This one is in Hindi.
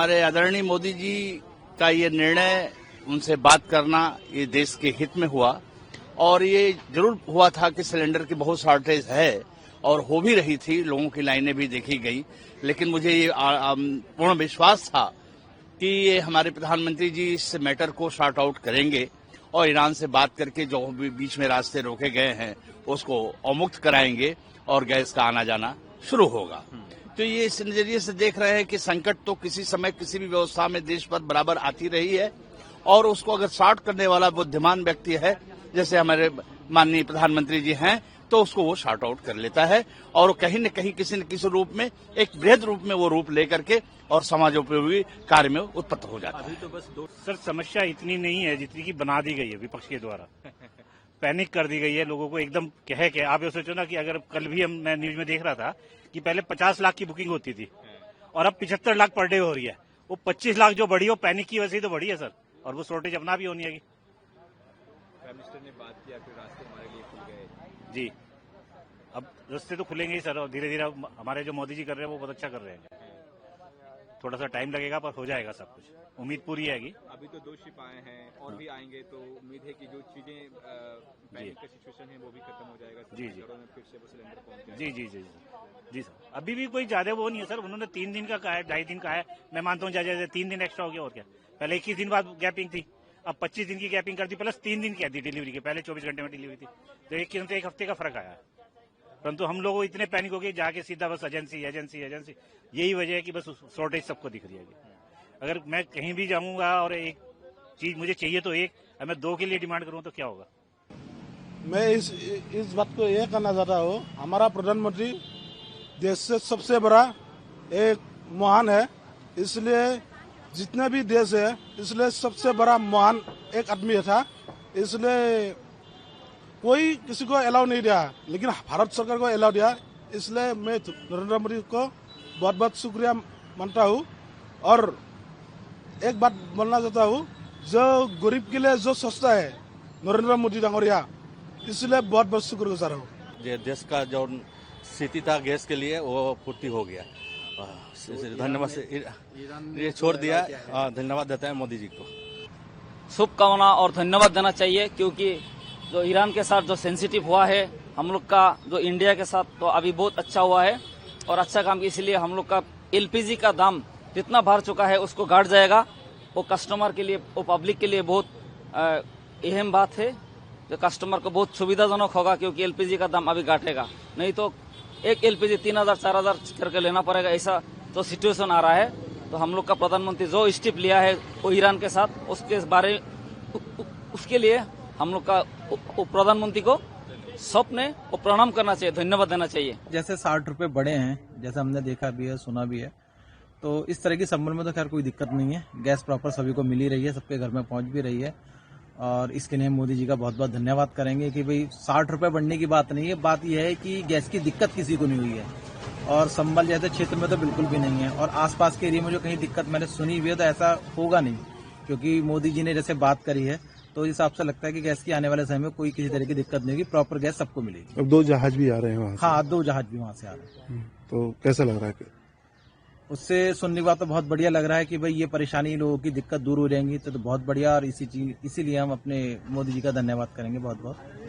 हमारे आदरणीय मोदी जी का ये निर्णय, उनसे बात करना, ये देश के हित में हुआ। और ये जरूर हुआ था कि सिलेंडर की बहुत शॉर्टेज है और हो भी रही थी, लोगों की लाइनें भी देखी गई, लेकिन मुझे ये पूर्ण विश्वास था कि ये हमारे प्रधानमंत्री जी इस मैटर को सॉर्ट आउट करेंगे और ईरान से बात करके जो भी बीच में रास्ते रोके गए हैं उसको अवमुक्त कराएंगे और गैस का आना जाना शुरू होगा। तो ये इस नजरिए से देख रहे हैं कि संकट तो किसी समय किसी भी व्यवस्था में देश पर बराबर आती रही है और उसको अगर सॉर्ट करने वाला बुद्धिमान व्यक्ति है, जैसे हमारे माननीय प्रधानमंत्री जी हैं, तो उसको वो सॉर्ट आउट कर लेता है और कहीं न कहीं किसी न किसी रूप में, एक वृहद रूप में वो रूप लेकर के और समाजोपयोगी कार्य में उत्पन्न हो जाता है। अभी तो बस सर समस्या इतनी नहीं है जितनी की बना दी गई है विपक्ष के द्वारा। पैनिक कर दी गई है लोगों को एकदम कह के। आप ये सोचो ना कि अगर कल भी मैं न्यूज में देख रहा था कि पहले 50 लाख की बुकिंग होती थी और अब 75 लाख पर डे हो रही है। वो 25 लाख जो बढ़ी हो पैनिक की वजह से तो बढ़ी है सर, और वो शॉर्टेज अपना भी होनी है। प्राइम मिनिस्टर ने बात किया, फिर रास्ते हमारे लिए खुल गए। जी, अब रास्ते तो खुलेंगे ही सर, और धीरे धीरे हमारे जो मोदी जी कर रहे हैं वो बहुत अच्छा कर रहे हैं। थोड़ा सा टाइम लगेगा पर हो जाएगा सब कुछ, उम्मीद पूरी है। अभी तो 2 शिप आए हैं और भी आएंगे, तो उम्मीद है कि जो चीजें पैनिक का सिचुएशन है वो भी खत्म हो जाएगा। जी जी, में फिर से वो सिलेंडर पहुंच जाएगा। जी जी जी जी सर, अभी भी कोई ज्यादा वो नहीं है सर। उन्होंने 3 दिन का कहा है, 2.5 दिन का है। मैं मानता हूँ ज्यादा 3 दिन एक्स्ट्रा हो गया और क्या। पहले 21 दिन बाद गैपिंग थी, अब 25 दिन की गैपिंग कर दी, प्लस 3 दिन की दी डिलीवरी के। पहले 24 घंटे में डिलीवरी थी, तो एक हफ्ते का फर्क आया। परंतु हम लोग इतने पैनिक हो गए जाके सीधा बस एजेंसी एजेंसी एजेंसी। यही वजह है कि बस शॉर्टेज सबको दिख रही है। अगर मैं कहीं भी जाऊंगा और एक चीज मुझे चाहिए तो मैं 2 के लिए डिमांड करूं तो क्या होगा। मैं इस बात को यह कहना चाहता हूँ, हमारा प्रधानमंत्री देश से सबसे बड़ा एक महान है, इसलिए जितने भी देश है इसलिए सबसे बड़ा महान एक आदमी था, इसलिए कोई किसी को अलाउ नहीं दिया, लेकिन भारत सरकार को अलाउ दिया। इसलिए मैं नरेंद्र मोदी को बहुत बहुत शुक्रिया मानता हूँ। और एक बात बोलना चाहता हूँ, जो गरीब के लिए जो सोचता है नरेंद्र मोदी डांगोरिया, इसलिए बहुत बहुत शुक्रगुजार हूँ। देश का जो स्थिति था गैस के लिए वो पूर्ति हो गया। धन्यवाद से ये छोड़ दिया। धन्यवाद देता है मोदी जी को। शुभकामना और धन्यवाद देना चाहिए, क्योंकि जो ईरान के साथ जो सेंसिटिव हुआ है हम लोग का, जो इंडिया के साथ तो अभी बहुत अच्छा हुआ है और अच्छा काम। इसलिए हम लोग का एलपीजी का दाम जितना बढ़ चुका है उसको घट जाएगा। वो कस्टमर के लिए, वो पब्लिक के लिए बहुत अहम बात है, जो कस्टमर को बहुत सुविधाजनक होगा, क्योंकि एलपीजी का दाम अभी घटेगा। नहीं तो एक एलपीजी 3,000-4,000 करके लेना पड़ेगा, ऐसा तो सिचुएशन आ रहा है। तो हम लोग का प्रधानमंत्री जो स्टेप लिया है वो ईरान के साथ, उसके लिए हम लोग का प्रधानमंत्री को सबने प्रणाम करना चाहिए, धन्यवाद देना चाहिए। जैसे 60 रुपए बढ़े हैं, जैसे हमने देखा भी है, सुना भी है, तो इस तरह की संबंध में तो खैर कोई दिक्कत नहीं है। गैस प्रॉपर सभी को मिल ही रही है, सबके घर में पहुंच भी रही है, और इसके लिए मोदी जी का बहुत बहुत धन्यवाद करेंगे कि भाई 60 रुपए बढ़ने की बात नहीं है, बात यह है कि गैस की दिक्कत किसी को नहीं हुई है, और संबल जैसे क्षेत्र में तो बिल्कुल भी नहीं है, और आसपास के एरिया में जो कहीं दिक्कत मैंने सुनी हुई है तो ऐसा होगा नहीं, क्योंकि मोदी जी ने जैसे बात करी है तो इस हिसाब से लगता है कि गैस की आने वाले समय में कोई किसी तरह की दिक्कत नहीं होगी, प्रॉपर गैस सबको मिलेगी। अब 2 जहाज भी आ रहे हैं वहाँ से। हाँ, 2 जहाज भी वहाँ से आ रहे हैं। तो कैसा लग रहा है? उससे सुनने की बात तो बहुत बढ़िया लग रहा है कि भाई ये परेशानी, लोगों की दिक्कत दूर हो जाएंगी, तो बहुत बढ़िया। और इसीलिए हम अपने मोदी जी का धन्यवाद करेंगे बहुत बहुत।